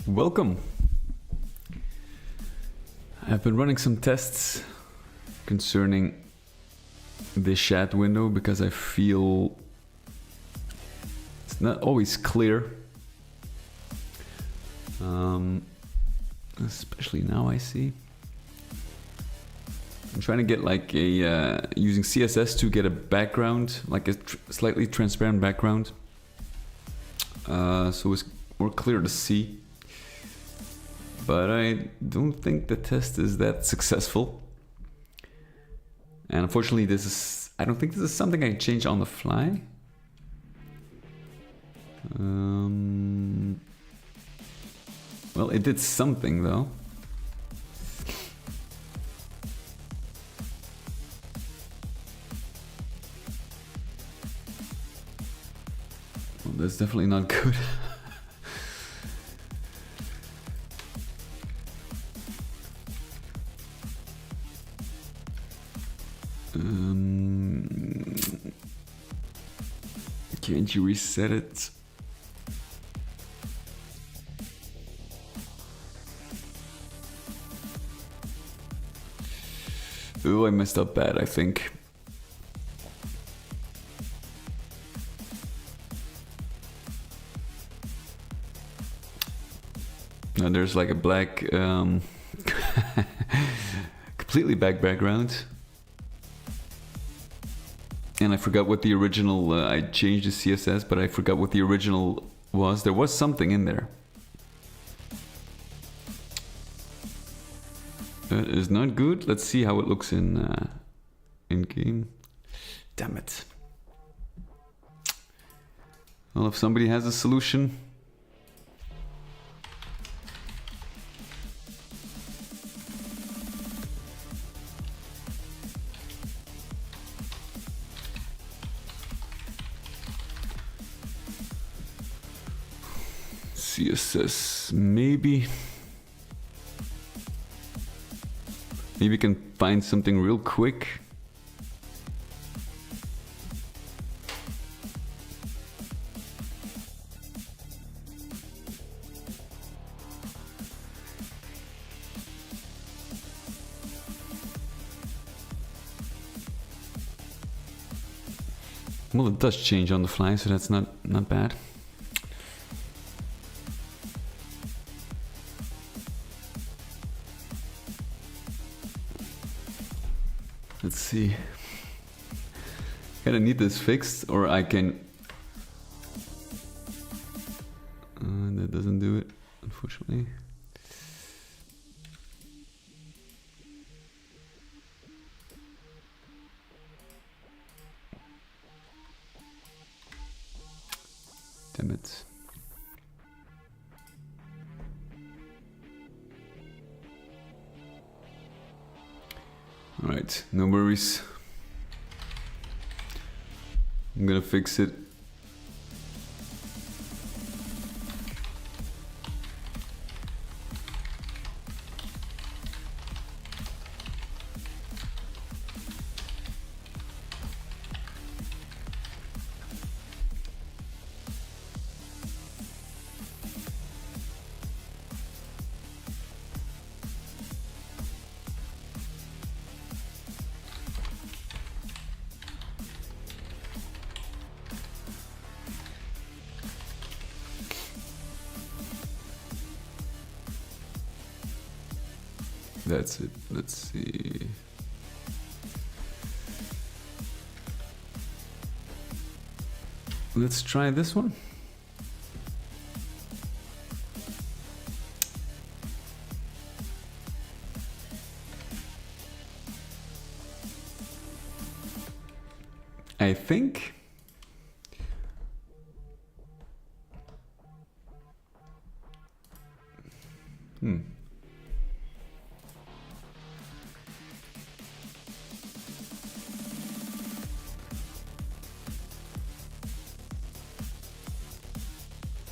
Welcome. I've been running some tests concerning the chat window because I feel it's not always clear. Especially now I see. I'm trying to get like a, using CSS to get a background, like a slightly transparent background. So it's more clear to see. But I don't think the test is that successful. And unfortunately I don't think this is something I can change on the fly. Well, it did something though. Well, that's definitely not good. Can't you reset it? Oh, I messed up bad, I think. Now there's like a black, completely black background. And I forgot what the original, I changed the CSS, but I forgot what the original was. There was something in there. That is not good. Let's see how it looks in game. Damn it. Well, if somebody has a solution. CSS, maybe we can find something real quick. Well, it does change on the fly, so that's not bad. Let's see. Kinda need this fixed, or I can. That doesn't do it, unfortunately. Damn it. Alright, no worries. I'm gonna fix it. That's it. Let's see. Let's try this one. I think.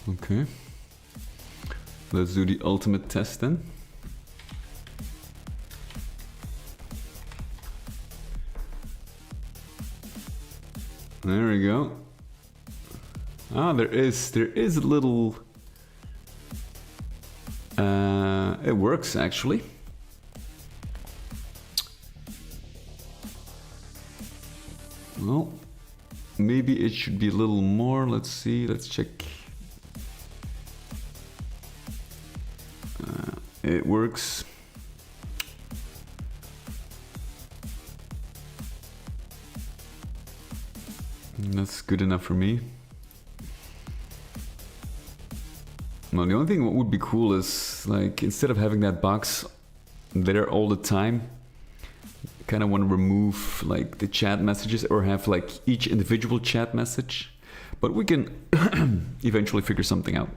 Okay. Let's do the ultimate test then. There we go. Ah, there is a little. It works actually. Well, maybe it should be a little more. Let's see. Let's check. It works. That's good enough for me. Well, the only thing what would be cool is, like, instead of having that box there all the time, I kind of want to remove like the chat messages or have like each individual chat message, but we can eventually figure something out.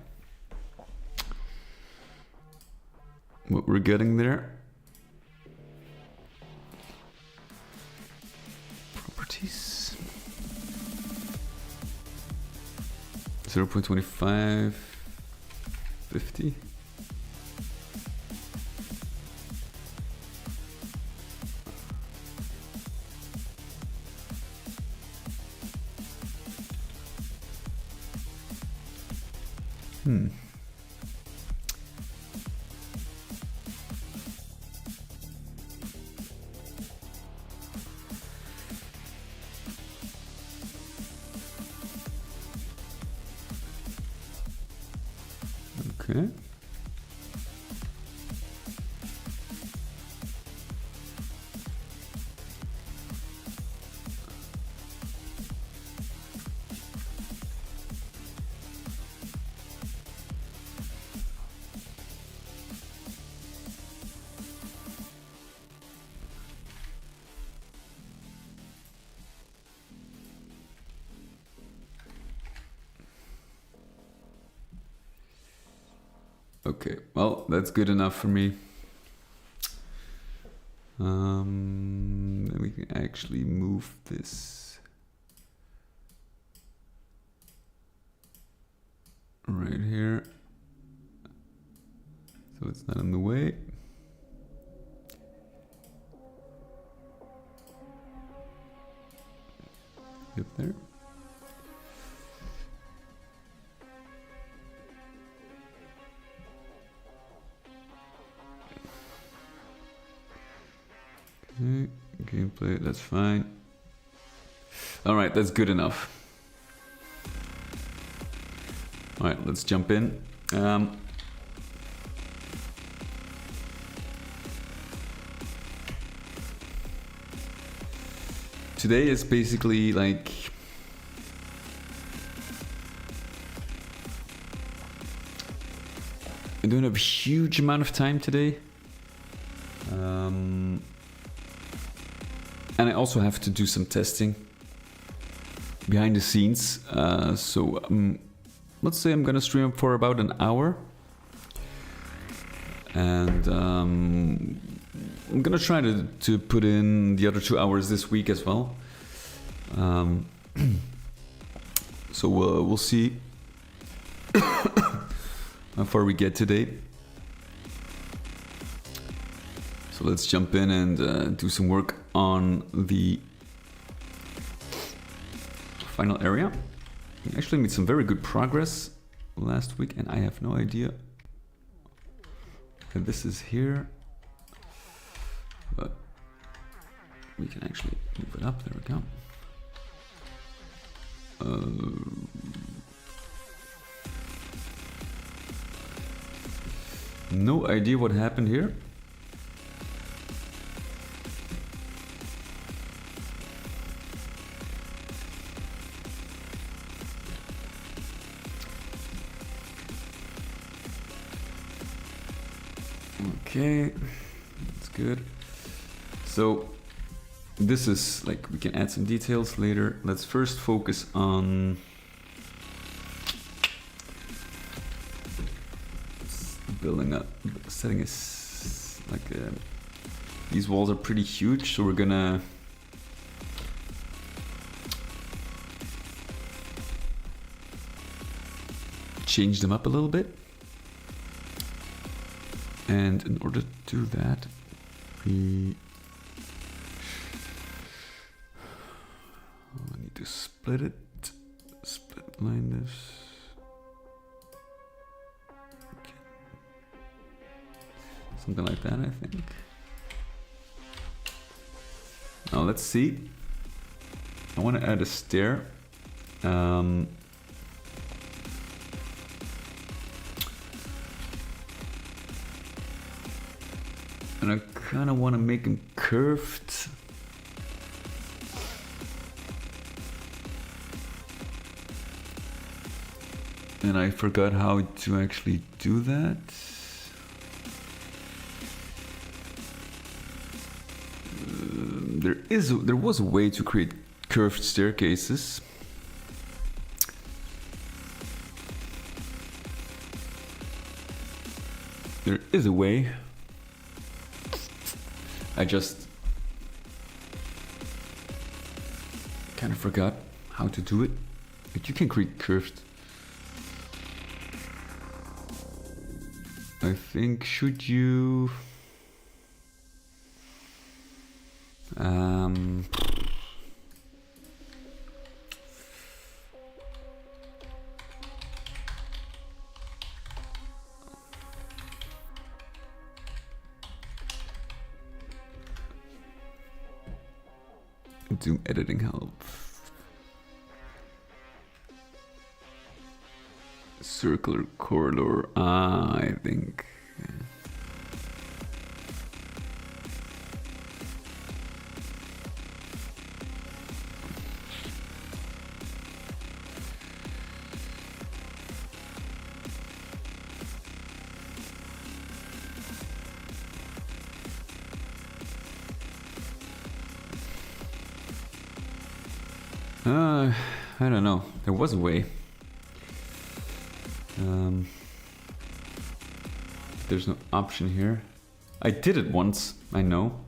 What we're getting there. Properties. 0.25, 50. Okay. Okay, well, that's good enough for me. Then we can actually move this right here, so it's not in the way. Up there. Okay, gameplay, that's fine. All right, that's good enough. All right, let's jump in. Today is basically like I don't have a huge amount of time today. And I also have to do some testing behind the scenes. So let's say I'm gonna stream for about an hour. And I'm gonna try to put in the other 2 hours this week as well. So we'll see how far we get today. So let's jump in and do some work on the final area. We actually made some very good progress last week, and I have no idea if this is here, but we can actually move it up. There we go. No idea what happened here. Okay, that's good. So this is like, we can add some details later. Let's first focus on building up, setting is like these walls are pretty huge, so we're gonna change them up a little bit. And in order to do that, I need to split it, split line this. Okay. Something like that, I think. Now let's see. I want to add a stair. And I kind of want to make them curved. And I forgot how to actually do that. There was a way to create curved staircases. There is a way. I just kind of forgot how to do it. But you can create curved. I think, should you... Zoom editing help. Circular corridor, I think. I don't know. There was a way. There's no option here. I did it once, I know.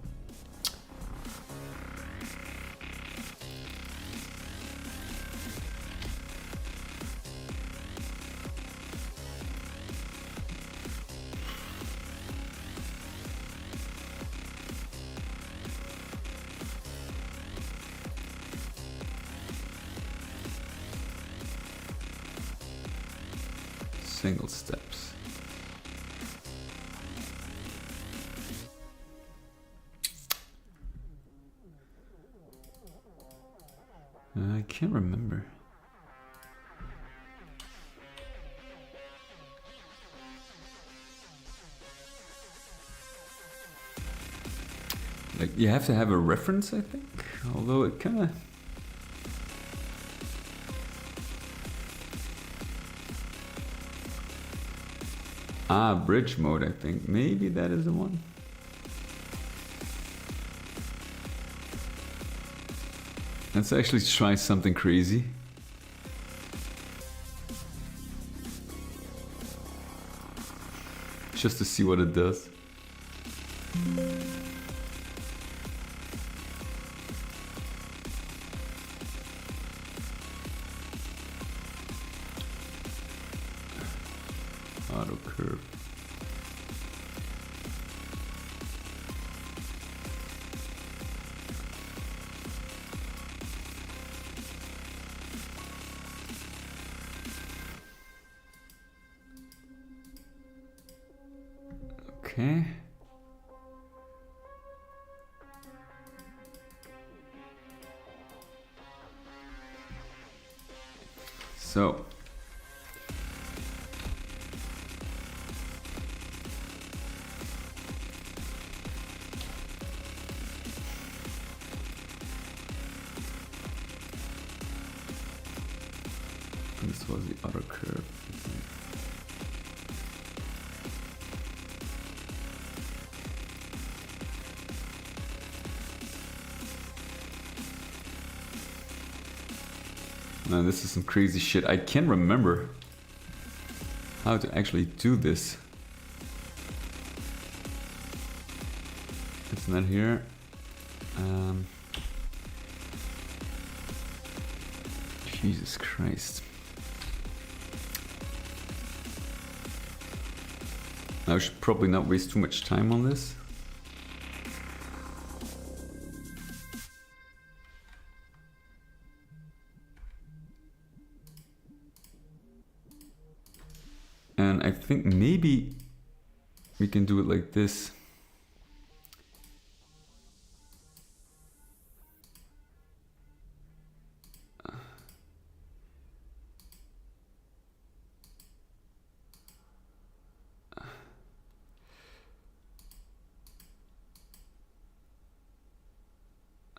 Single steps. I can't remember. Like, you have to have a reference, I think. Although it kind of... Ah, bridge mode, I think. Maybe that is the one. Let's actually try something crazy. Just to see what it does. Auto curve. Okay. So this was the auto curve. Man, this is some crazy shit. I can't remember how to actually do this. It's not here. Jesus Christ. I should probably not waste too much time on this. And I think maybe we can do it like this.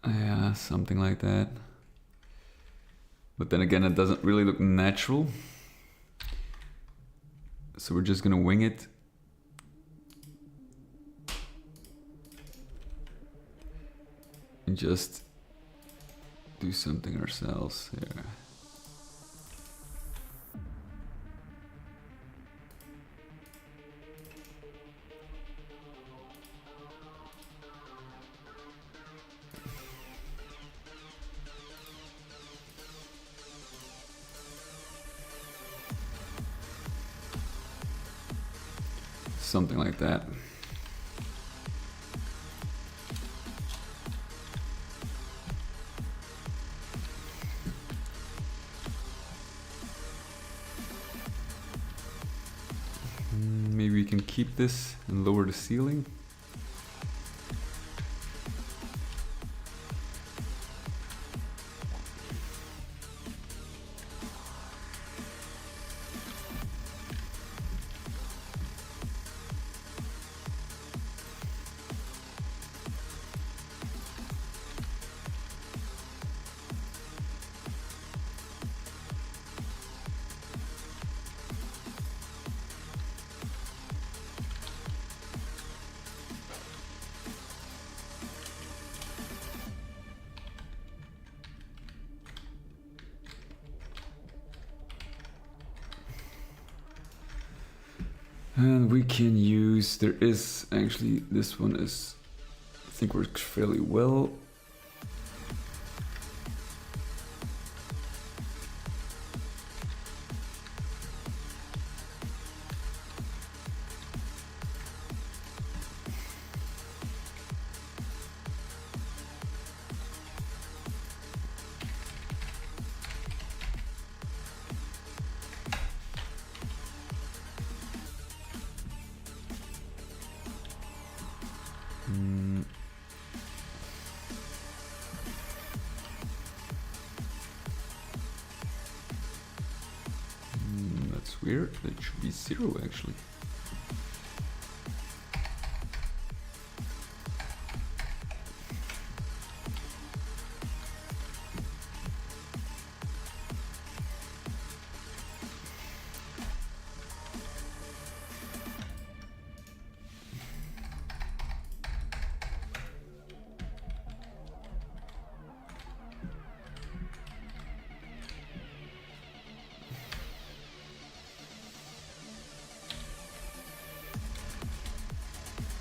Yeah, something like that. But then again, it doesn't really look natural. So we're just gonna wing it. And just do something ourselves here. Something like that. Maybe we can keep this and lower the ceiling. And we can use, there is actually, this one is, I think works fairly well. That's weird, that should be 0 actually.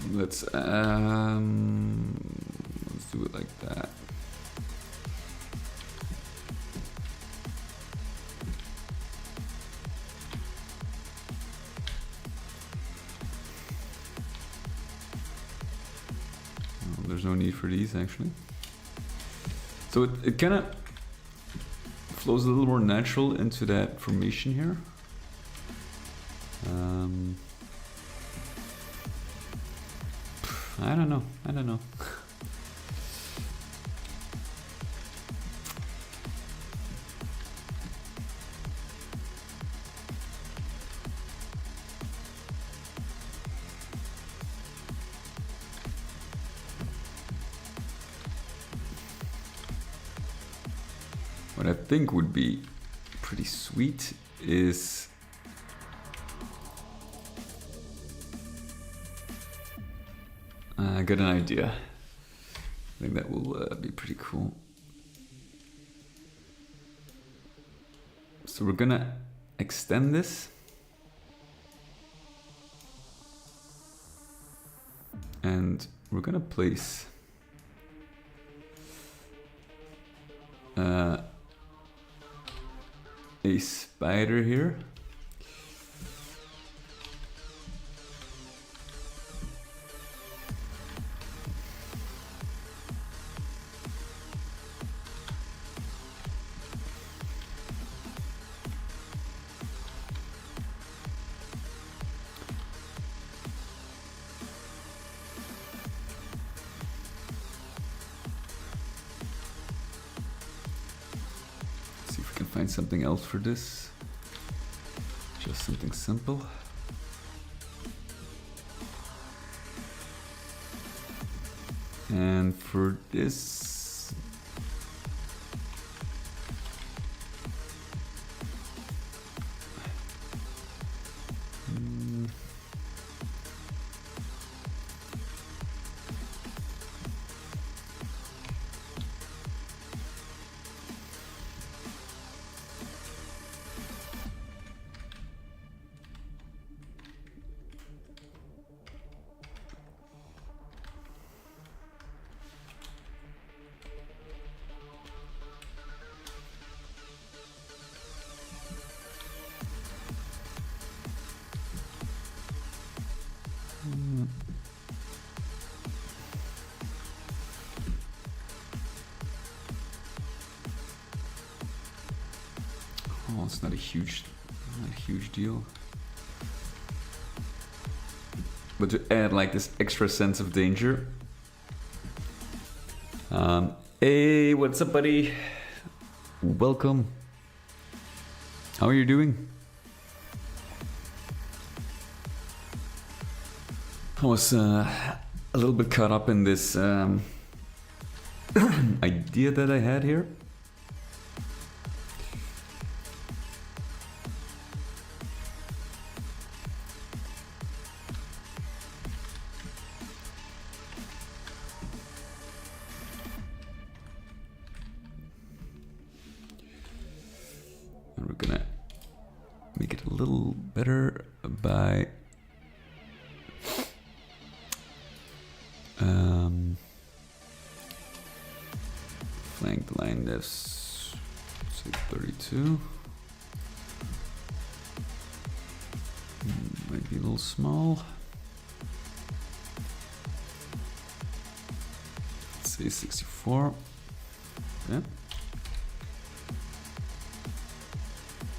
Let's do it like that. Well, there's no need for these actually. So it kind of flows a little more natural into that formation here. I don't know. What I think would be pretty sweet is I got an idea. I think that will be pretty cool. So we're gonna extend this. And we're gonna place a spider here. Find something else for this. Just something simple. And for this, oh, it's not a huge deal. But to add like this extra sense of danger. Hey, what's up, buddy? Welcome. How are you doing? I was a little bit caught up in this idea that I had here. And we're gonna make it a little better by flank line this, say 32. Might be a little small. Let's say 64. Yeah.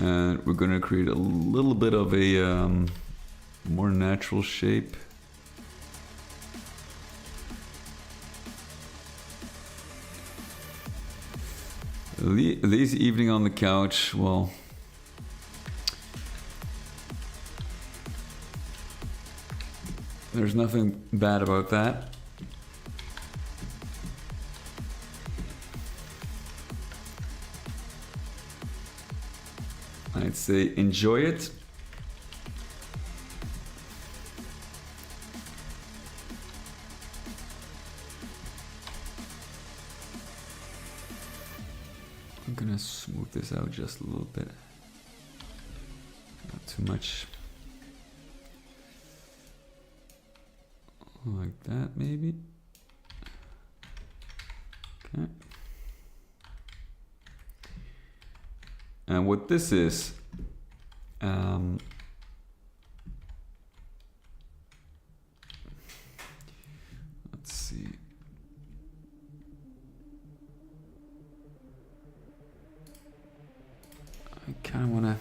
And we're gonna create a little bit of a more natural shape. Lazy evening on the couch, well, there's nothing bad about that. I'd say enjoy it. I'm gonna smooth this out just a little bit. Not too much. Like that, maybe. Okay. And what this is, let's see. I kind of want to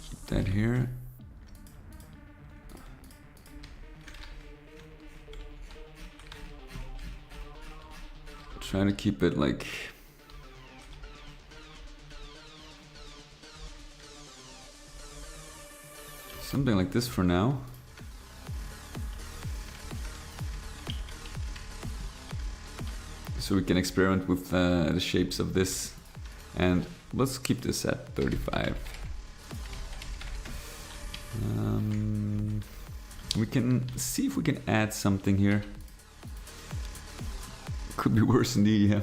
keep that here. Try to keep it like something like this for now. So we can experiment with the shapes of this, and let's keep this at 35. We can see if we can add something here. Could be worse indeed, yeah.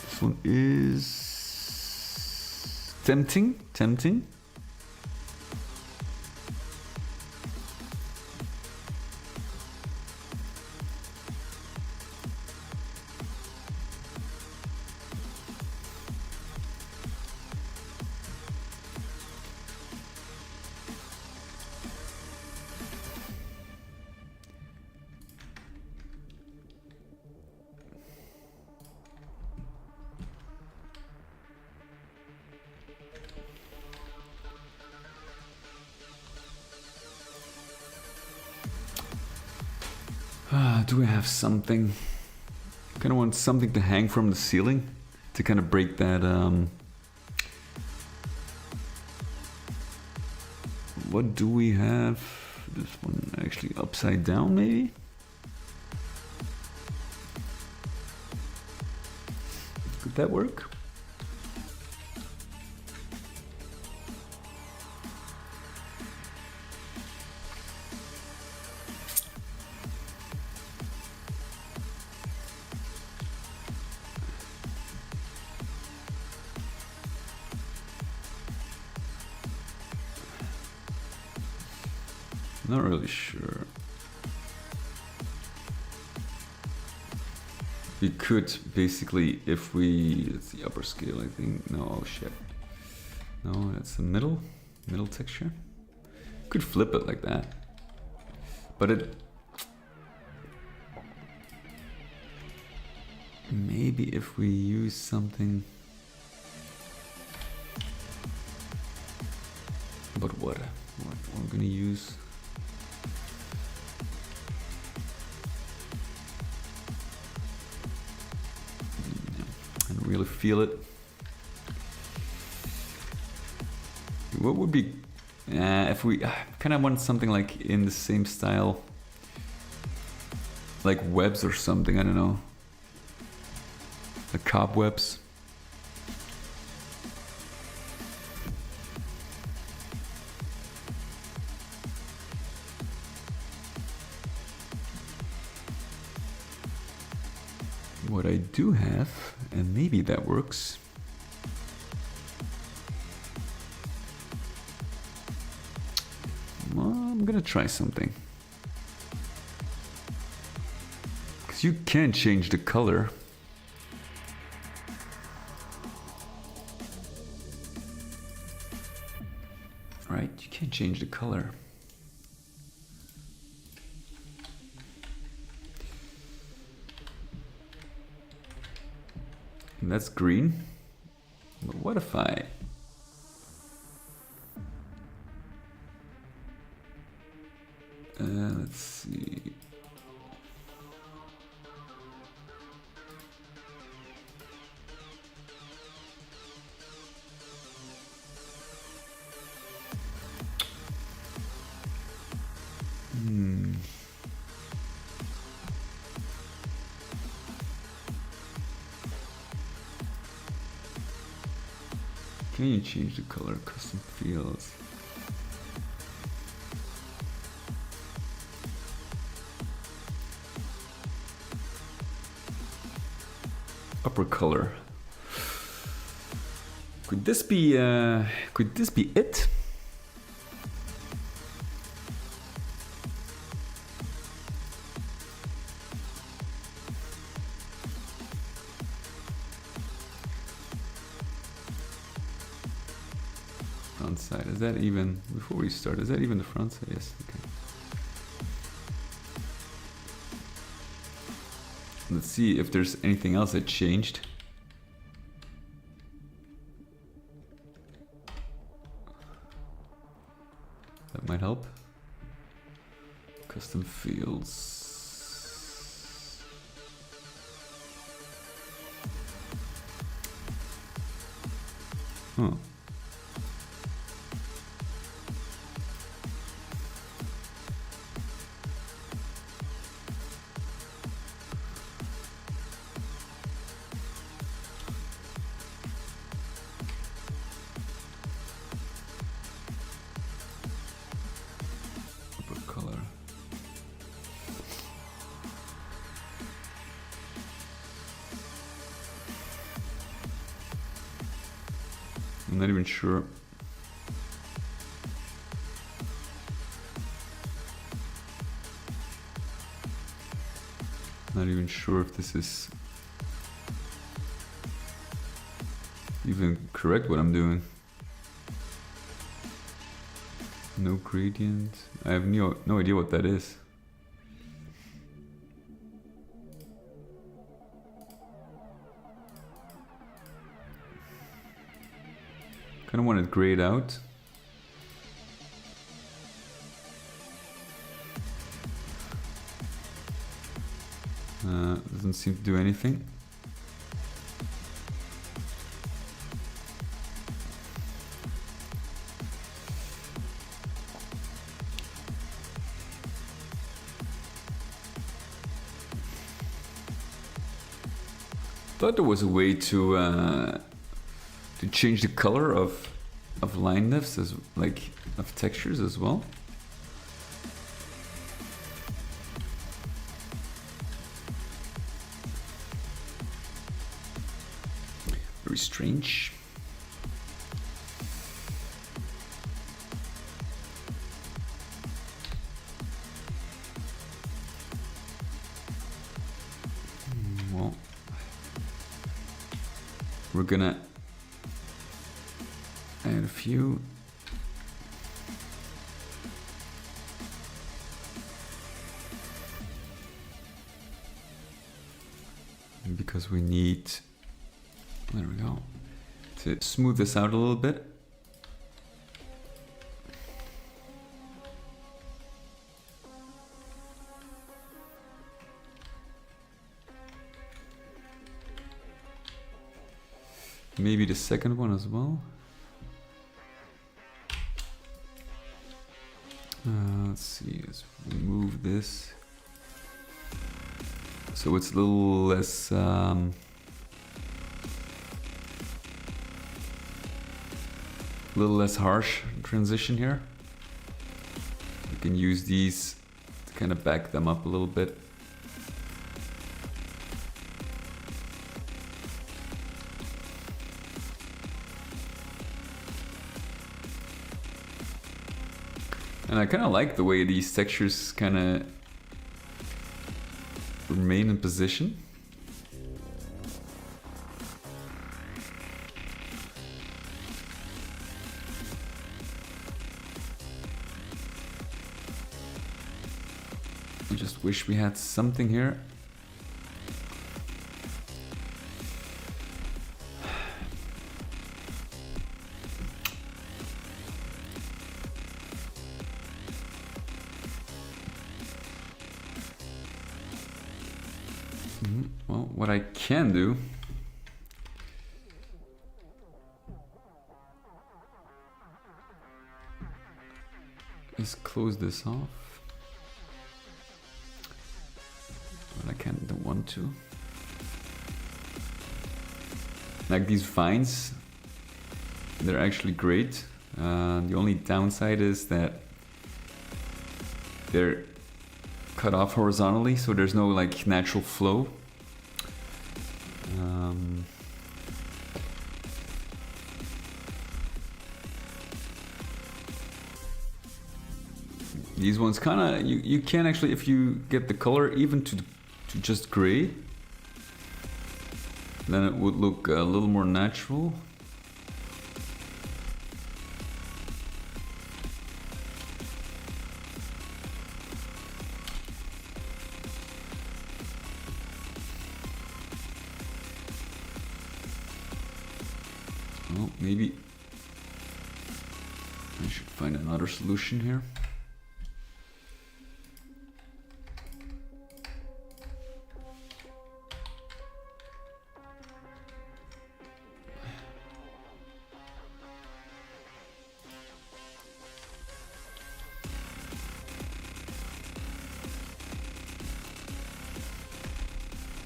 This one is tempting. Do I have something? I kind of want something to hang from the ceiling to kind of break that. What do we have? This one actually upside down, maybe? Could that work? Not really sure. We could basically, if we, it's the upper scale, I think. No, oh shit. No, that's the middle texture. Could flip it like that. But it, maybe if we use something. But what we're gonna use? Really feel it. What would be if we kind of want something like in the same style, like webs or something? I don't know, like cobwebs. What I do have, and maybe that works. Well, I'm gonna try something. Because you can change the color. Right, you can change the color. And that's green. But what if I... let's see... Can you change the color? Custom fields. Upper color. Could this be it? Front side, is that even, before we start, is that even the front side? Yes, okay. Let's see if there's anything else that changed. That might help. Custom fields. Huh. I'm not even sure. Not even sure if this is even correct what I'm doing. No gradient. I have no idea what that is. Kind of want it grayed out. Doesn't seem to do anything. Thought there was a way to change the color of line lifts as like of textures as well. Very strange. Well, we're gonna add a few. Because we need, there we go, to smooth this out a little bit. Maybe the second one as well. Let's see, let's remove this. So it's a little less harsh transition here. You can use these to kind of back them up a little bit. And I kind of like the way these textures kind of remain in position. I just wish we had something here. Well, what I can do is close this off. But I don't want to. Like these vines, they're actually great. The only downside is that they're cut off horizontally, so there's no like natural flow. These ones kind of, you can actually, if you get the color even to just gray, then it would look a little more natural. Well, maybe I should find another solution here.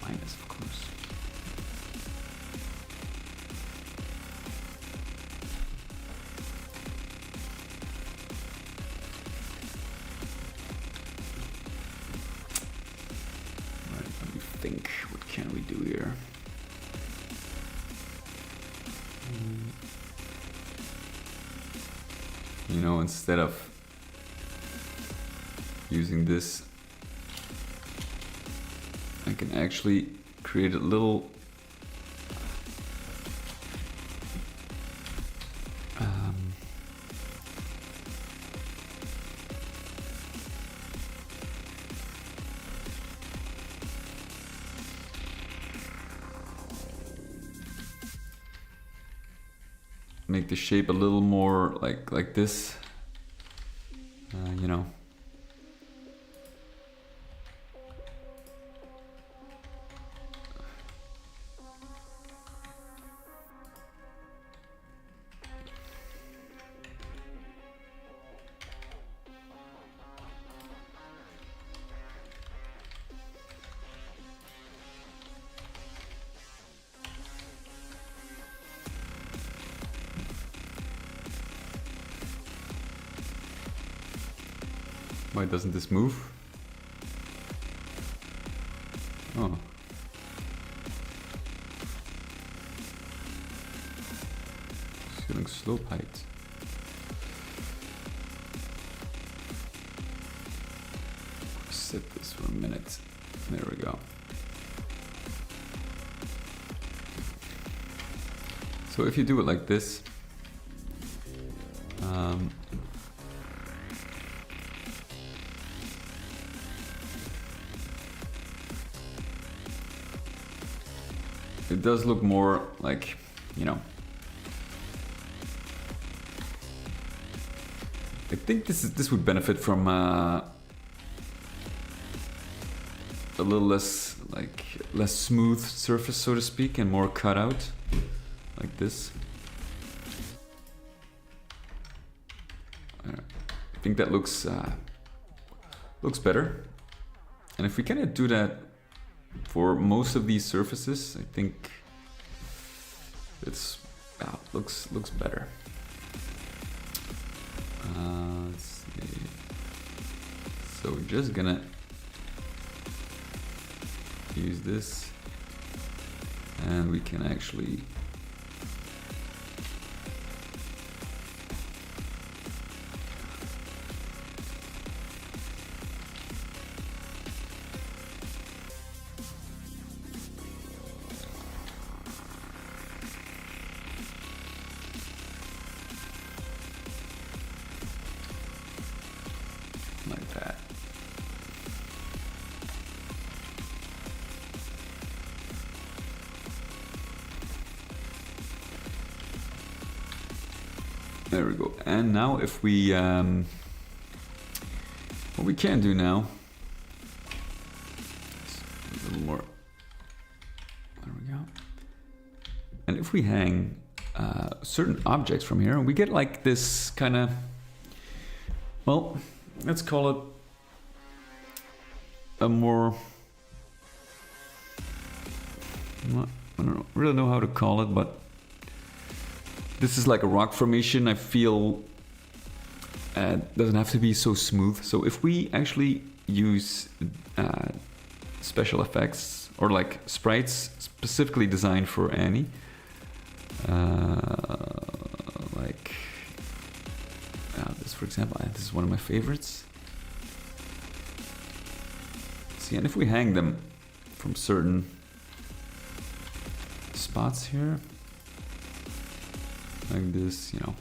Minus, of course. Think, what can we do here? You know, instead of using this, I can actually create a little make the shape a little more like this, you know. Why doesn't this move? Oh. Ceiling slope height. Set this for a minute. There we go. So if you do it like this, it does look more like, you know, I think this would benefit from a little less smooth surface, so to speak, and more cut out like this. I think that looks better. And if we kind of do that for most of these surfaces, I think it's looks better. Let's see. So we're just gonna use this, and we can actually like that. There we go. And now if we, what we can do now, a little more, there we go. And if we hang certain objects from here, we get like this kind of, well, let's call it a more, I don't really know how to call it, but this is like a rock formation. I feel doesn't have to be so smooth. So if we actually use special effects or like sprites specifically designed for Annie, like this, for example, this is one of my favorites. See, and if we hang them from certain spots here, like this, you know,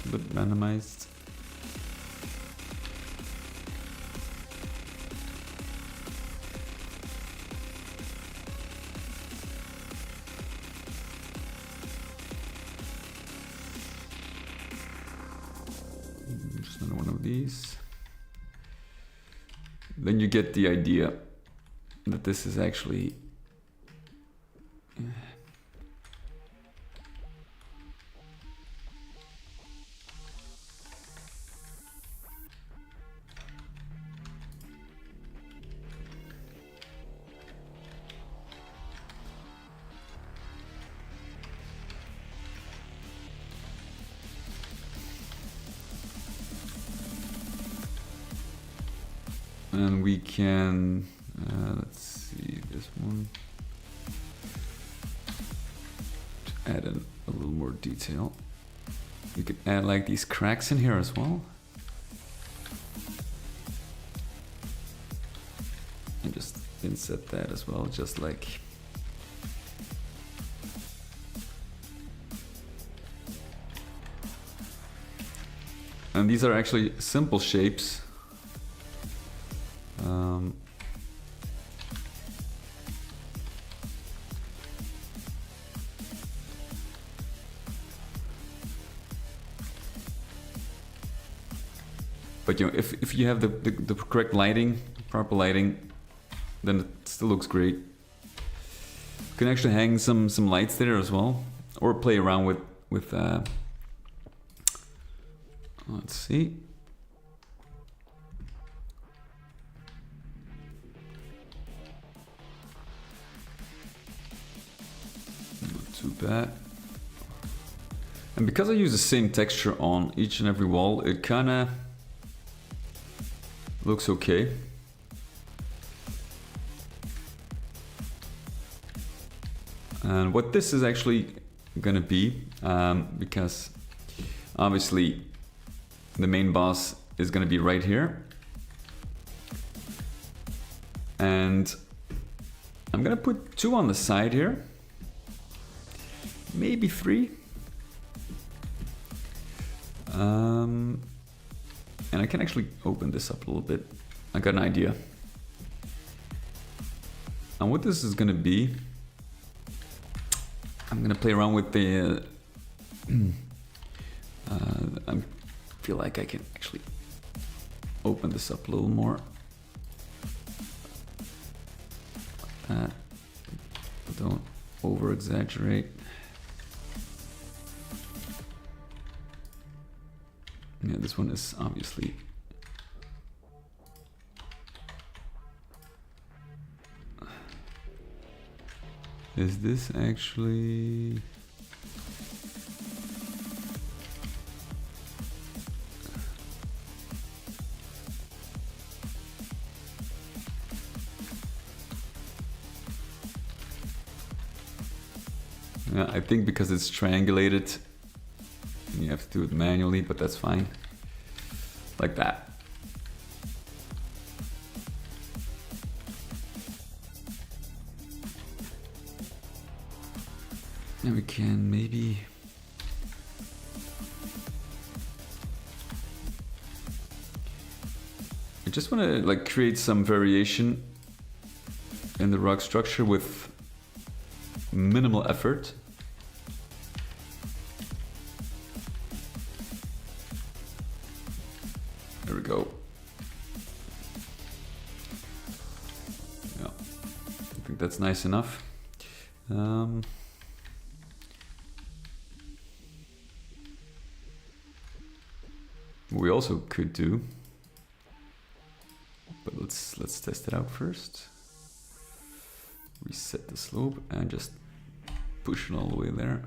a bit randomized. Just another one of these. Then you get the idea that this is actually and we can, let's see, this one, to add a little more detail. You could add like these cracks in here as well. And just inset that as well, just like. And these are actually simple shapes. But you know, if you have the correct lighting, proper lighting, then it still looks great. You can actually hang some lights there as well, or play around with let's see. Not too bad. And because I use the same texture on each and every wall, it kinda looks okay. And what this is actually gonna be, because obviously the main boss is gonna be right here. And I'm gonna put 2 on the side here, maybe 3. And I can actually open this up a little bit. I got an idea. And what this is gonna be, I'm gonna play around with the I feel like I can actually open this up a little more. Like that. Don't over exaggerate. Yeah, this one is obviously is this actually yeah, I think because it's triangulated you have to do it manually, but that's fine. Like that. And we can maybe I just want to like create some variation in the rock structure with minimal effort. There we go. Yeah, I think that's nice enough. We also could do, but let's test it out first. Reset the slope and just push it all the way there.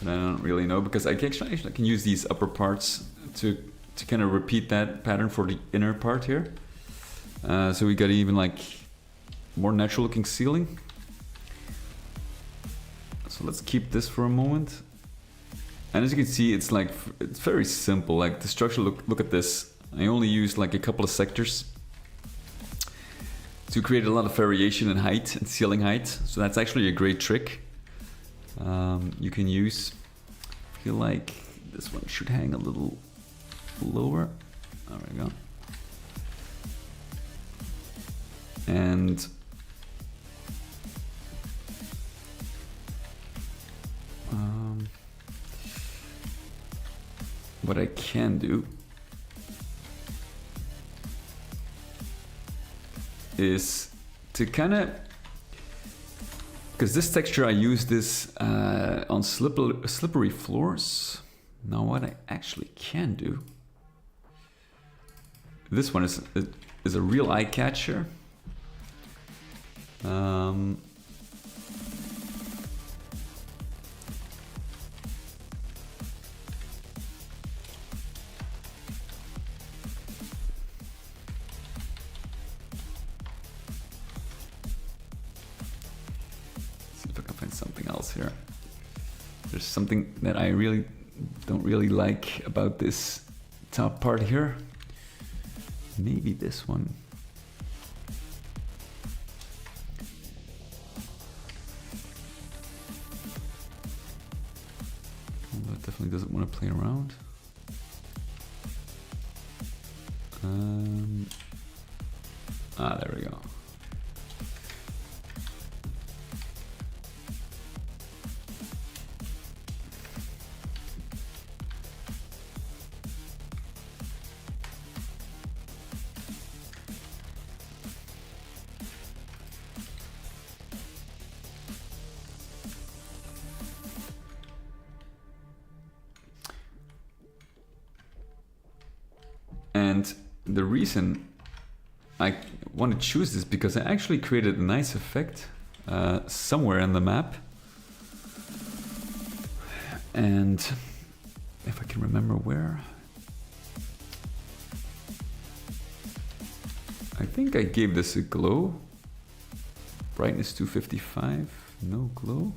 But I don't really know because I can use these upper parts to kind of repeat that pattern for the inner part here. So we got even like more natural looking ceiling. So let's keep this for a moment. And as you can see, it's very simple. Like the structure, look at this. I only used like a couple of sectors to create a lot of variation in height and ceiling height. So that's actually a great trick you can use. I feel like this one should hang a little lower. There we go. And what I can do is to kind of, because this texture I use this on slippery floors. Now what I actually can do, this one is a real eye catcher. find something else here. There's something that I really don't really like about this top part here. Maybe this one. That definitely doesn't want to play around. There we go. And the reason I want to choose this because I actually created a nice effect somewhere in the map. And if I can remember where. I think I gave this a glow. Brightness 255, no glow.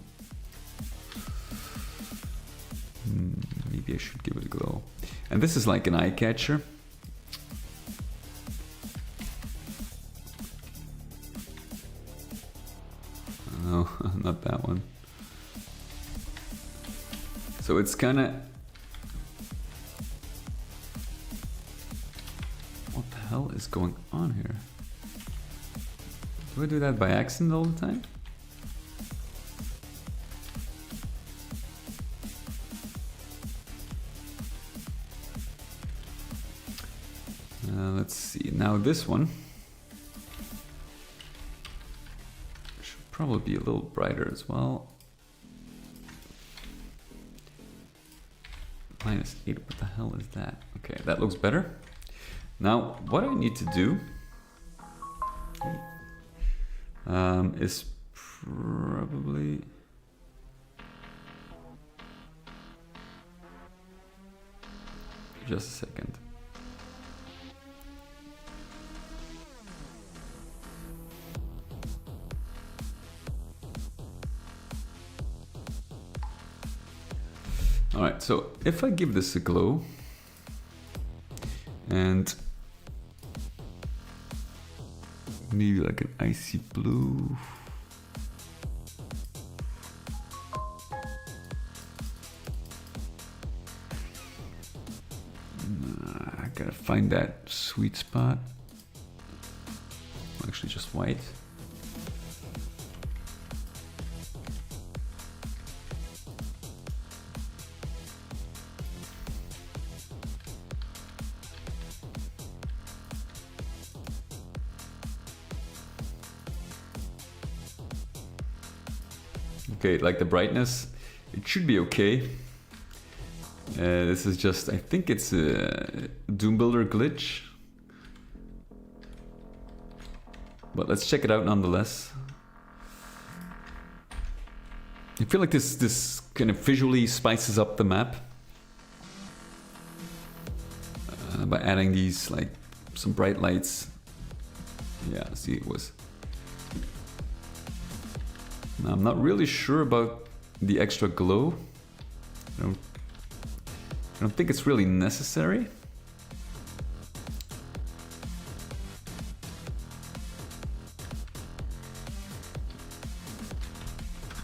Maybe I should give it a glow. And this is like an eye catcher. No, not that one. So it's kind of... What the hell is going on here? Do I do that by accident all the time? Let's see. Now this one should probably be a little brighter as well. -8. What the hell is that? Okay, that looks better. Now, what I need to do is probably... Just a second. All right, so if I give this a glow and maybe like an icy blue. I gotta find that sweet spot. Actually just white. Okay, like the brightness, it should be okay. This is just, I think it's a Doom Builder glitch. But let's check it out nonetheless. I feel like this kind of visually spices up the map. By adding these, like, some bright lights. Yeah, see, it was... Now, I'm not really sure about the extra glow. I don't think it's really necessary.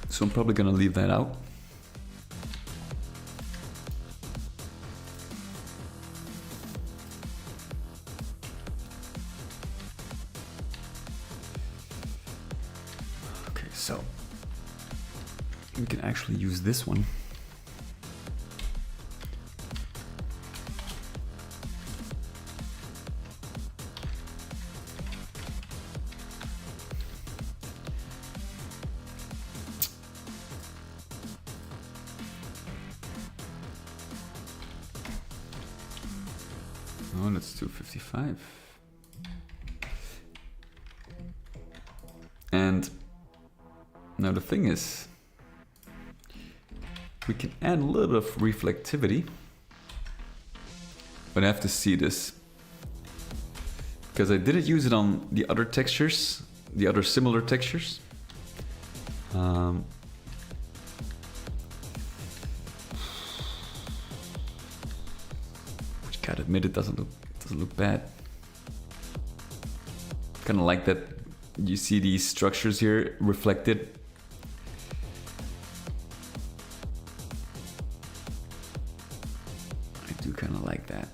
So I'm probably gonna leave that out. Okay, so we can actually use this one. Oh, that's 255. And now the thing is, we can add a little bit of reflectivity, but I have to see this because I didn't use it on the other textures, the other similar textures. Gotta admit, it doesn't look bad. Kind of like that. You see these structures here reflected. I do kind of like that.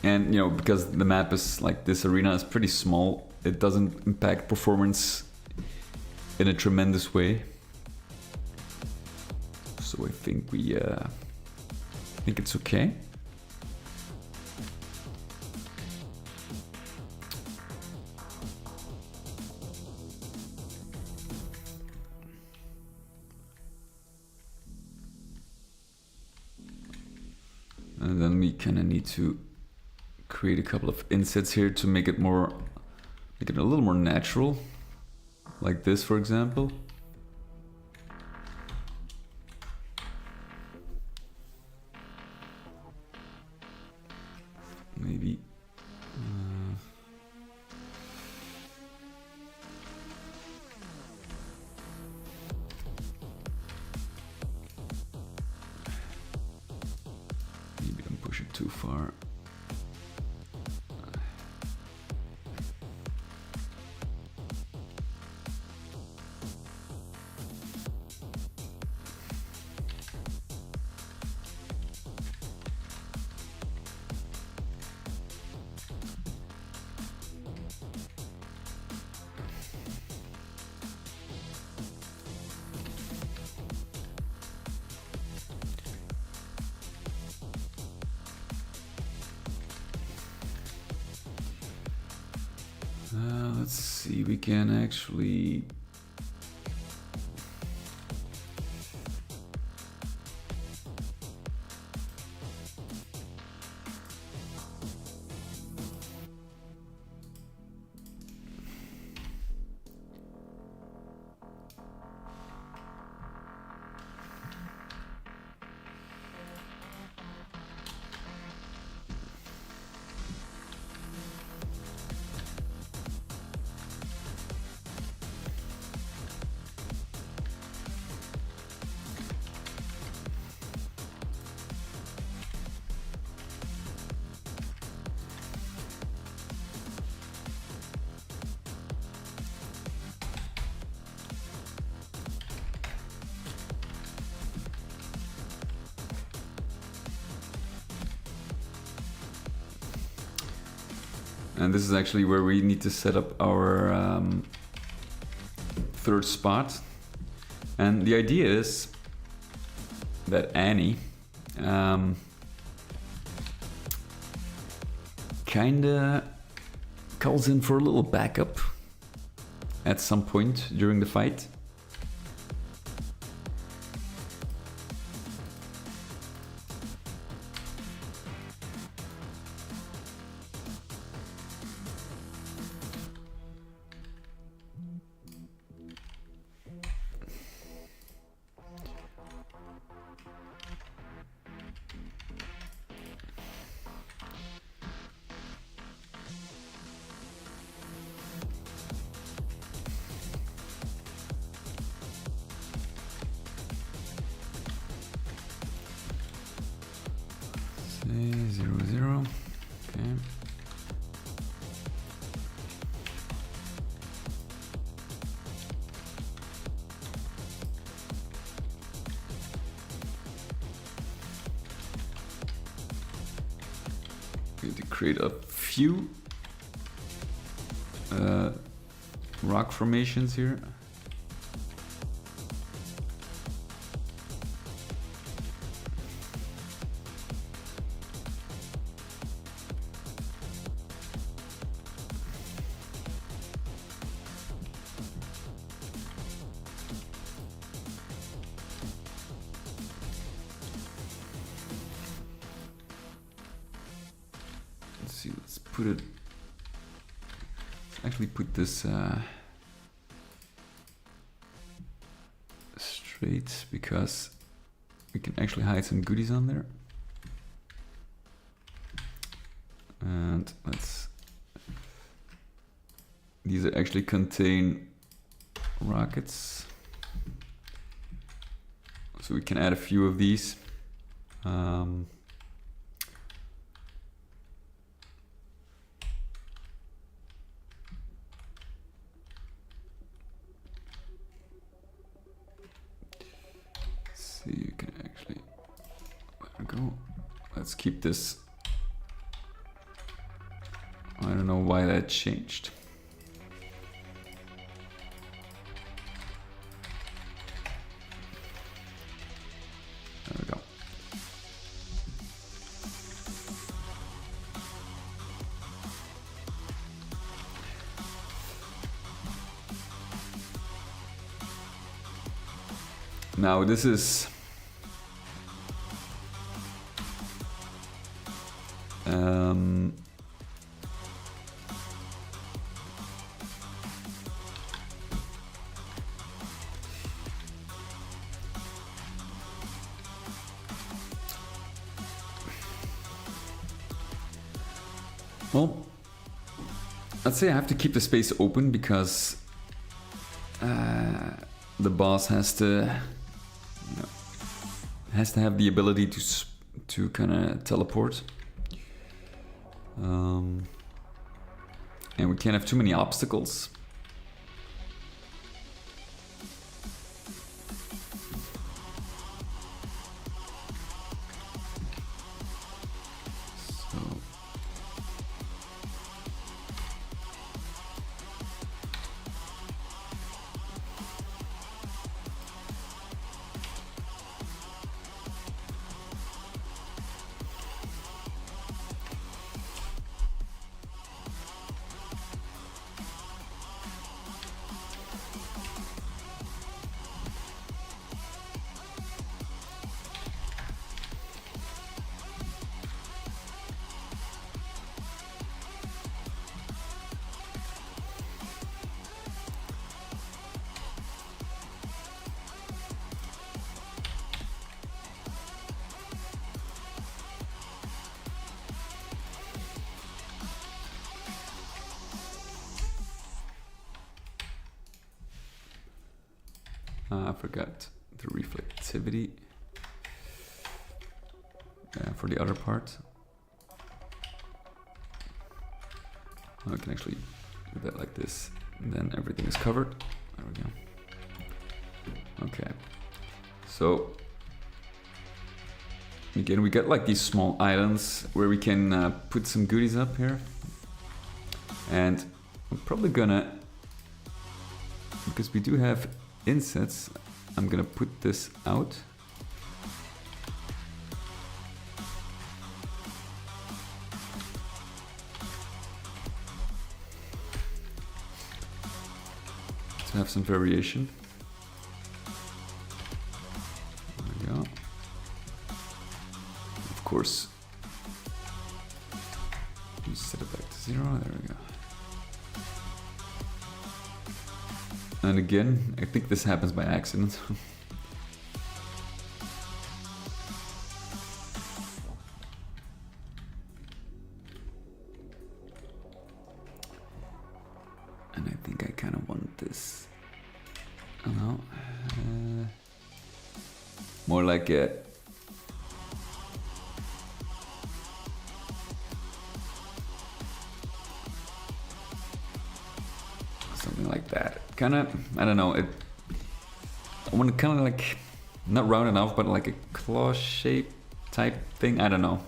And you know, because the map is like, this arena is pretty small, it doesn't impact performance in a tremendous way. So I think it's okay. And then we kind of need to create a couple of insets here to make it a little more natural, like this, for example. Maybe don't push it too far. Let's see, we can actually and this is actually where we need to set up our third spot. And the idea is that Annie kinda calls in for a little backup at some point during the fight. Say 0-0. Okay. Going to create a few rock formations here. Let's put it, let's actually put this straight, because we can actually hide some goodies on there. And these actually contain rockets, so we can add a few of these. Um, see, you can actually, there we go. Let's keep this. I don't know why that changed. There we go. Now this is well, let's say I have to keep the space open because the boss has to have the ability to kind of teleport, and we can't have too many obstacles. I forgot the reflectivity for the other part. I can actually do that like this, and then everything is covered. There we go. Okay, so again, we got like these small islands where we can put some goodies up here, and I'm probably gonna, because we do have insets, I'm gonna put this out. To have some variation. There we go. Of course, you set it back to 0. There we go. And again, I think this happens by accident. And I think I kind of want this. I don't know. More like a something like that. Kind of, I don't know. I want to kind of like, not round enough, but like a claw shape type thing. I don't know,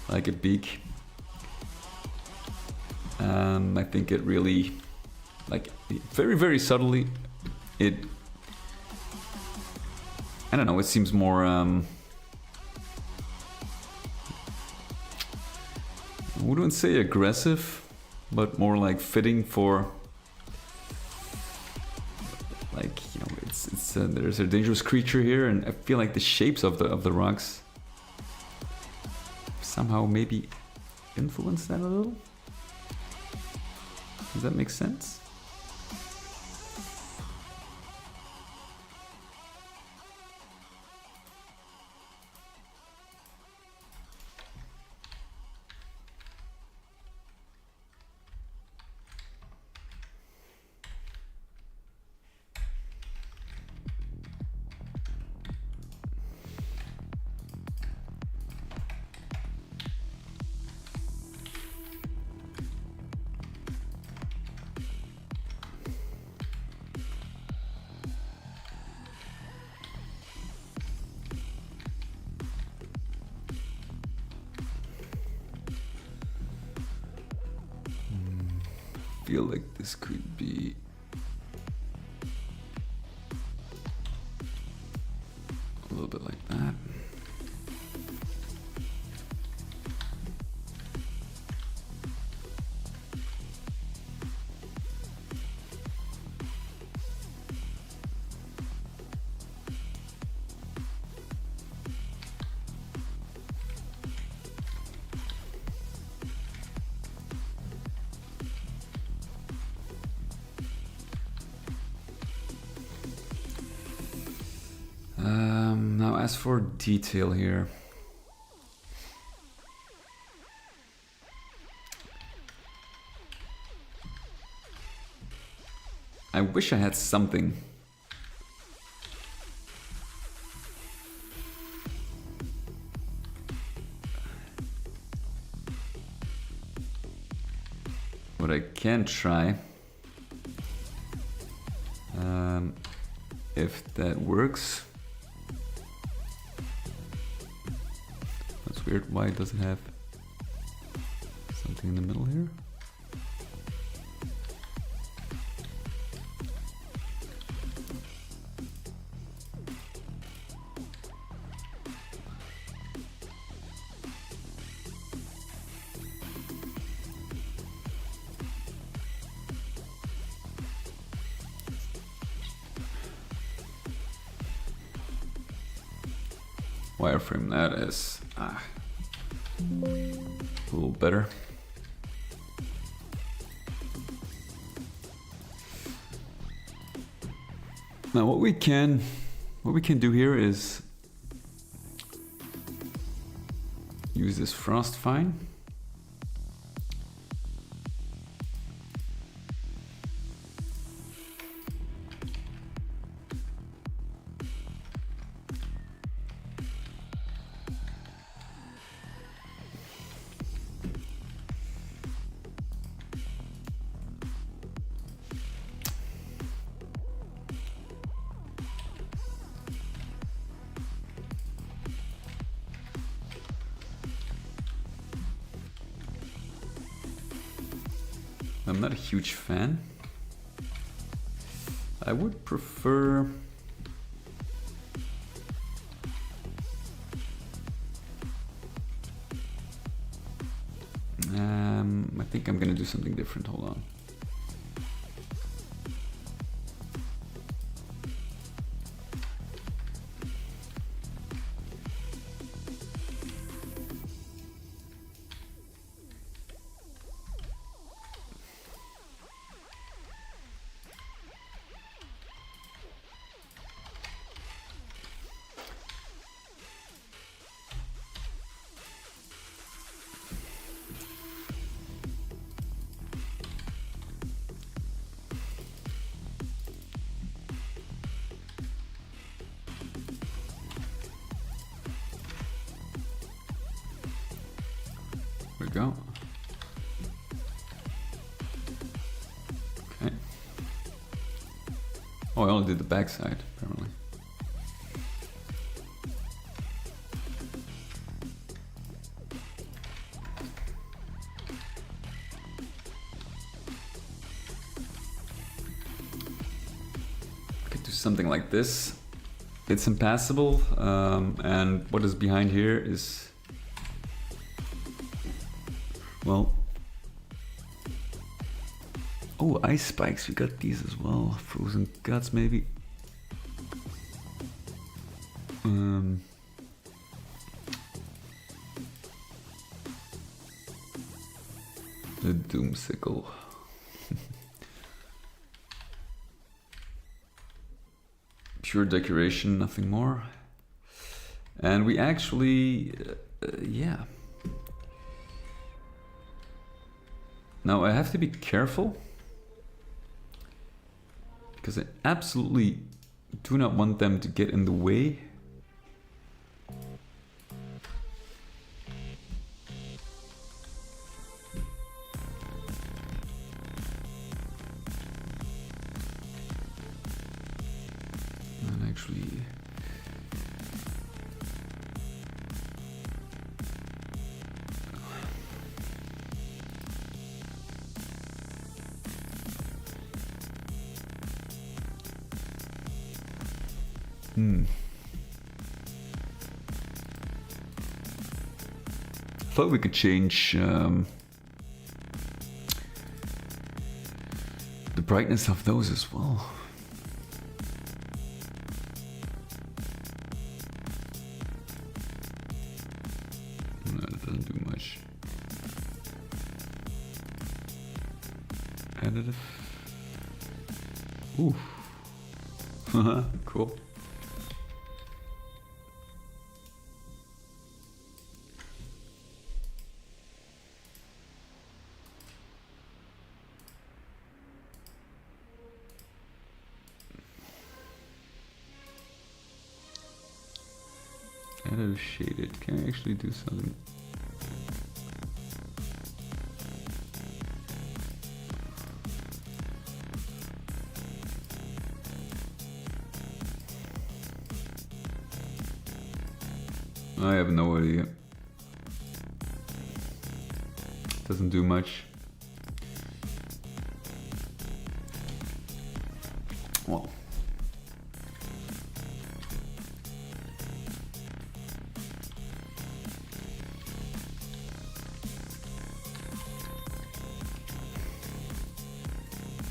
like a beak. I think it really, like, very subtly, it, I don't know, it seems more, I wouldn't say aggressive, but more like fitting for, like, you know, it's there's a dangerous creature here, and I feel like the shapes of the rocks somehow maybe influence that a little. Does that make sense? feel like this could be a little bit like that. Now as for detail here, I wish I had something. What I can try, if that works. That's weird. Why does it have something in the middle here? Wireframe that is a little better. Now what we can do here is use this Frostfine. I'm not a huge fan. I would prefer I think I'm gonna do something different. Hold on. There we go. Okay. Oh, I only did the back side, apparently. I could do something like this. It's impassable, and what is behind here is, well, oh, ice spikes, we got these as well. Frozen guts, maybe. The Doomsicle. Pure decoration, nothing more. And we actually, yeah. Now I have to be careful, because I absolutely do not want them to get in the way. And actually, Thought we could change the brightness of those as well. No, that doesn't do much. Additive. Ooh. Cool. Additive shaded. Can I actually do something? I have no idea. Doesn't do much. Well.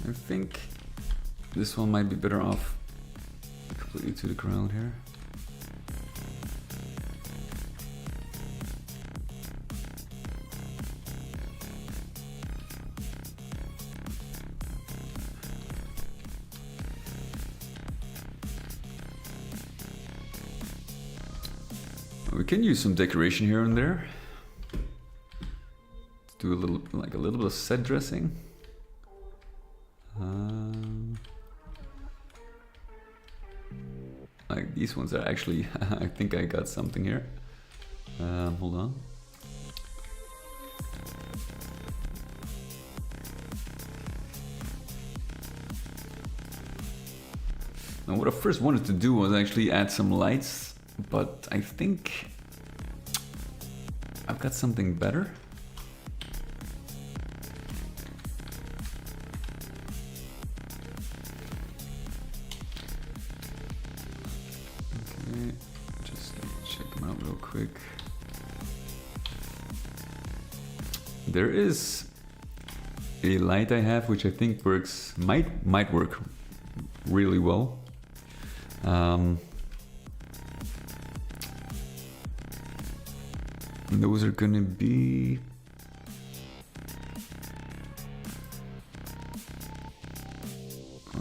I think this one might be better off completely to the ground here. We can use some decoration here and there. Let's do a little bit of set dressing. Like these ones are actually, I think I got something here. Hold on. Now what I first wanted to do was actually add some lights, but I think I've got something better. Quick. There is a light I have which I think might work really well. Those are gonna be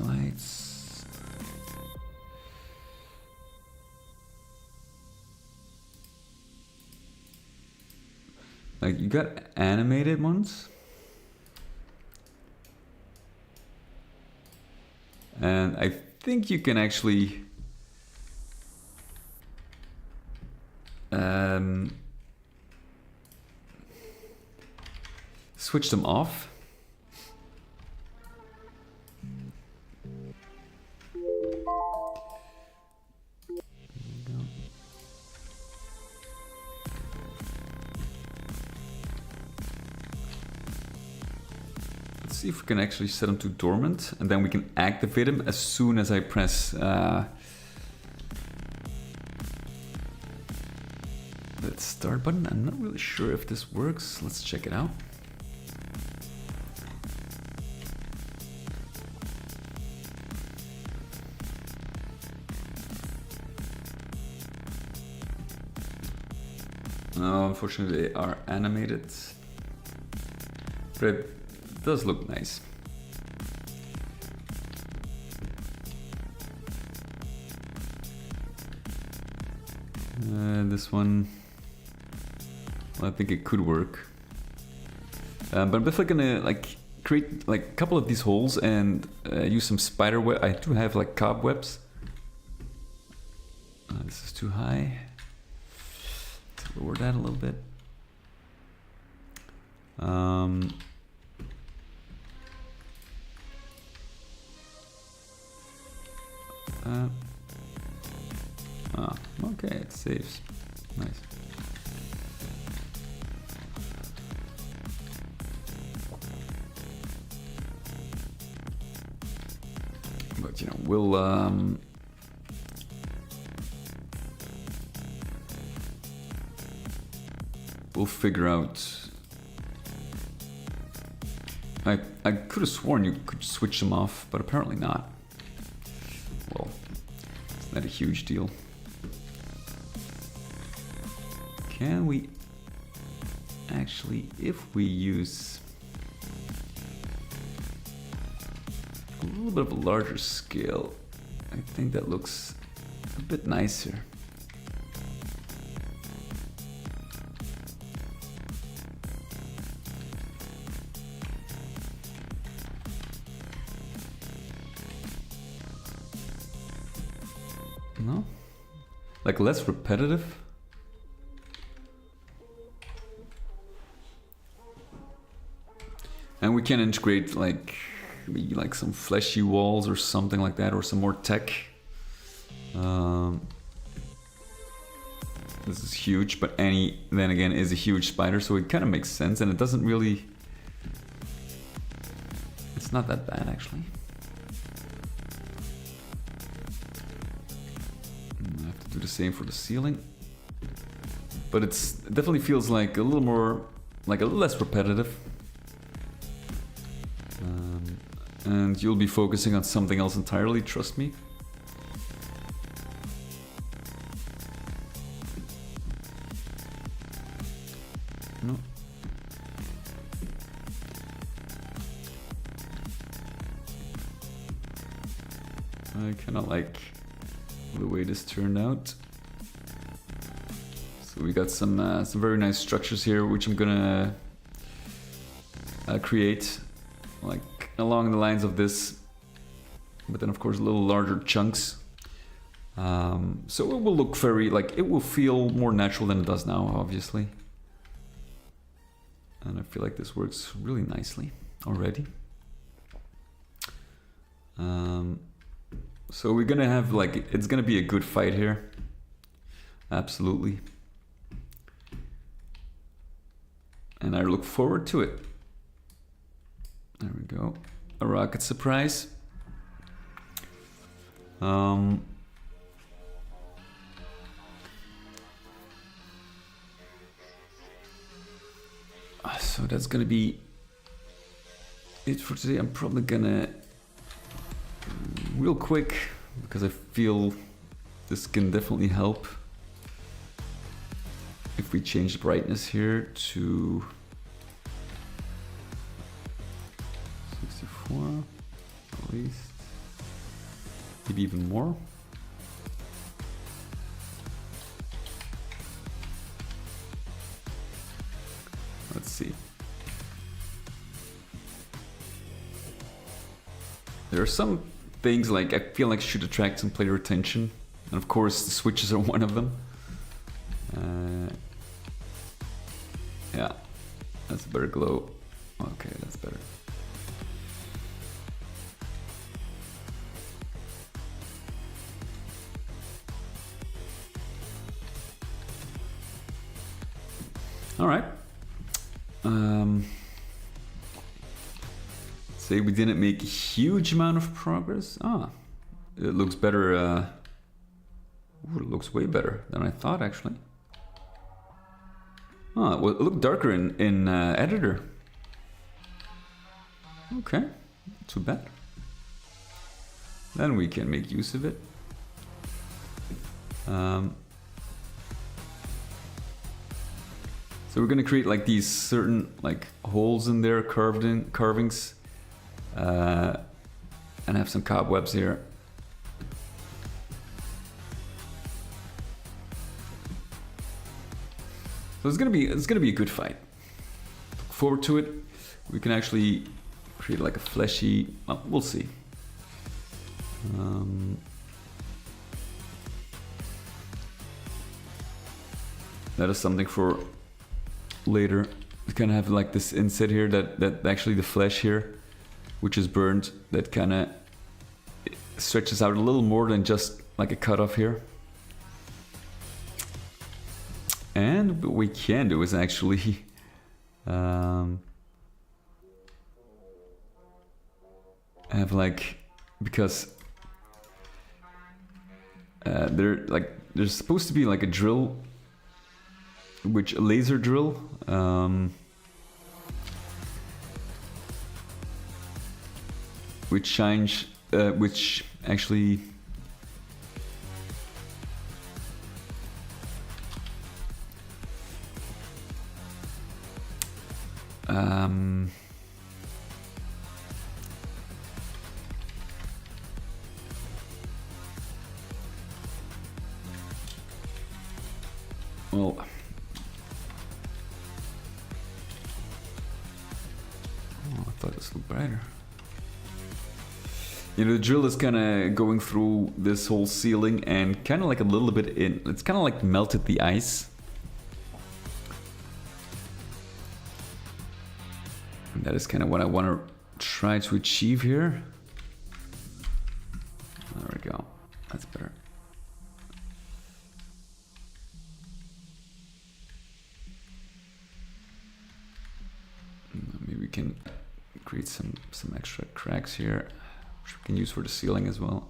lights. Like you got animated ones, and I think you can actually switch them off. See if we can actually set them to dormant, and then we can activate them as soon as I press that start button. I'm not really sure if this works. Let's check it out. No, unfortunately they are animated, but it does look nice. This one, well, I think it could work, but I'm definitely gonna like create like a couple of these holes and use some spider web. I do have like cobwebs. This is too high. Let's lower that a little bit. Okay, it saves. Nice. But you know, we'll we'll figure out. I could have sworn you could switch them off, but apparently not. Well, it's not a huge deal. Can we actually, if we use a little bit of a larger scale, I think that looks a bit nicer. No? Like less repetitive? And we can integrate like maybe like some fleshy walls or something like that, or some more tech. This is huge, but Annie then again is a huge spider, so it kind of makes sense, and it doesn't really. It's not that bad actually. I have to do the same for the ceiling, but it definitely feels like a little more, like a little less repetitive. And you'll be focusing on something else entirely, trust me. No. I kinda like the way this turned out. So we got some very nice structures here, which I'm gonna create like along the lines of this, but then of course a little larger chunks. So it will look very, like, it will feel more natural than it does now, obviously. And I feel like this works really nicely already. So we're gonna have like, it's gonna be a good fight here. Absolutely. And I look forward to it. There we go. A rocket surprise. So that's gonna be it for today. I'm probably gonna real quick, because I feel this can definitely help, if we change the brightness here to 64 at least, maybe even more. Let's see. There are some things like I feel like should attract some player attention, and of course the switches are one of them. Yeah, that's a better glow. Okay, that's better. All right. Say we didn't make a huge amount of progress. It looks better. Ooh, it looks way better than I thought, actually. Well, it looked darker in editor. Okay, not too bad. Then we can make use of it. So we're gonna create like these certain like holes in there, carvings, and have some cobwebs here. So it's gonna be a good fight. Look forward to it. We can actually create like a fleshy. Well, we'll see. That is something for later. We kind of have like this inset here that actually the flesh here, which is burned, that kind of stretches out a little more than just like a cutoff here. And what we can do is actually have like, because there's supposed to be like a drill which laser drill. Which actually well, I thought it was a little brighter. You know, the drill is kind of going through this whole ceiling and kind of like a little bit in. It's kind of like melted the ice. And that is kind of what I want to try to achieve here. There we go. That's better. Maybe we can create some extra cracks here, which we can use for the ceiling as well.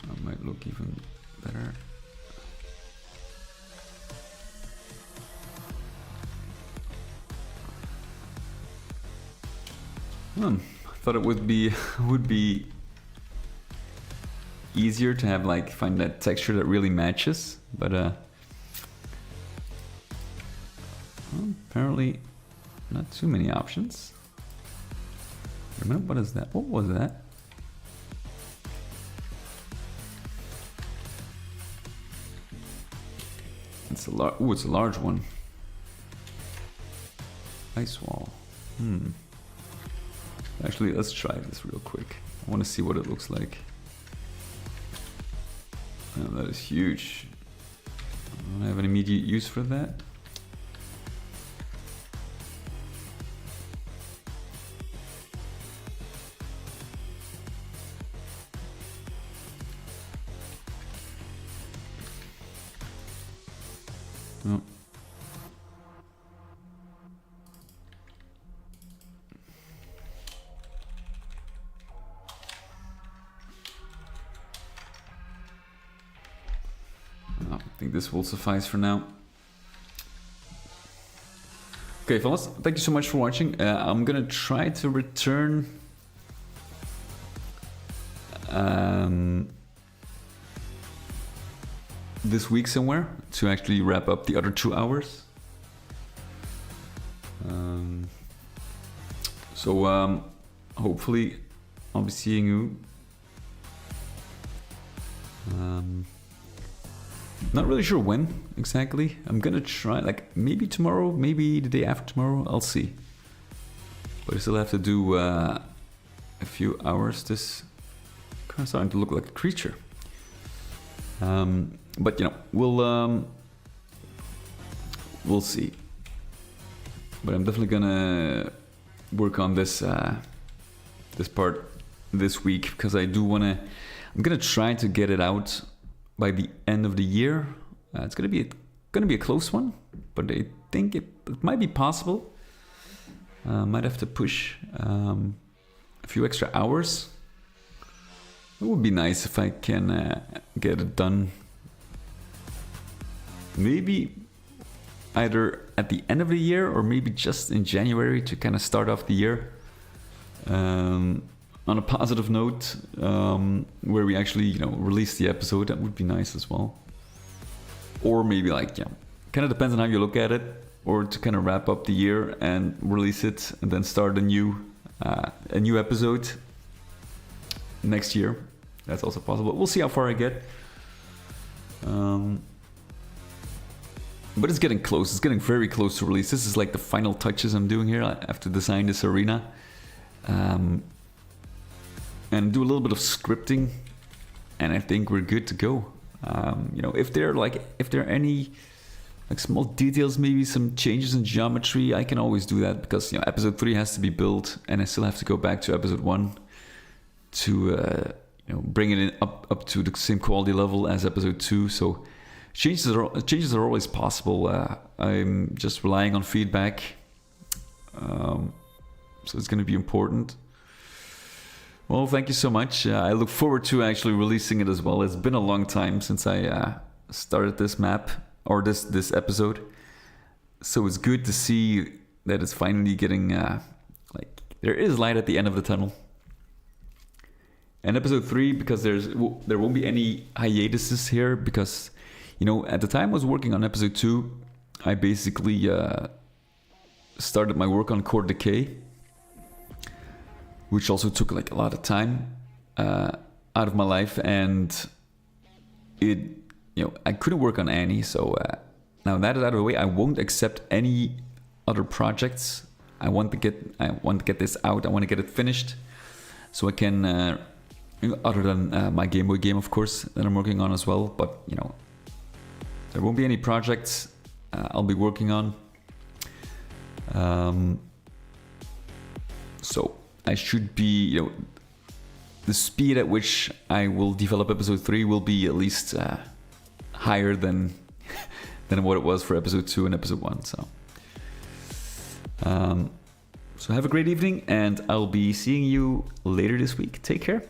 That might look even better. I thought it would be easier to have find that texture that really matches, but well, apparently not too many options. Wait a minute, what is that? What was that? It's a it's a large one. Ice wall. Actually, let's try this real quick. I want to see what it looks like. Oh, that is huge. I don't have an immediate use for that. Oh. I think this will suffice for now. Okay, fellas, thank you so much for watching. I'm gonna try to return this week somewhere to actually wrap up the other 2 hours. So hopefully I'll be seeing you. Not really sure when exactly. I'm gonna try, maybe tomorrow, maybe the day after tomorrow. I'll see. But I still have to do a few hours. This kind of starting to look like a creature. But you know, we'll see. But I'm definitely gonna work on this this part this week because I do wanna. I'm gonna try to get it out by the end of the year. It's gonna be a close one, but I think it might be possible. Might have to push a few extra hours. It would be nice if I can get it done. Maybe either at the end of the year or maybe just in January to kind of start off the year on a positive note, where we actually, release the episode. That would be nice as well. Or maybe kind of depends on how you look at it, or to kind of wrap up the year and release it and then start a new episode next year. That's also possible. We'll see how far I get. But it's getting close. It's getting very close to release. This is like the final touches I'm doing here. I have to design this arena. And do a little bit of scripting, and I think we're good to go. If there are any small details, maybe some changes in geometry, I can always do that because episode 3 has to be built, and I still have to go back to episode 1 to bring it in up to the same quality level as episode 2. So changes are always possible. I'm just relying on feedback So it's going to be important. Well, thank you so much. I look forward to actually releasing it as well. It's been a long time since I started this map or this episode. So it's good to see that it's finally getting like there is light at the end of the tunnel. And episode 3, because there won't be any hiatuses here, because at the time I was working on episode 2, I basically started my work on Core Decay, which also took like a lot of time out of my life, and I couldn't work on Annie. So now that is out of the way, I won't accept any other projects. I want to get this out. I want to get it finished, so I can, other than my Game Boy game, of course, that I'm working on as well. But there won't be any projects I'll be working on. So I should be, the speed at which I will develop episode 3 will be at least higher than what it was for episode 2 and episode 1. So have a great evening, and I'll be seeing you later this week. Take care.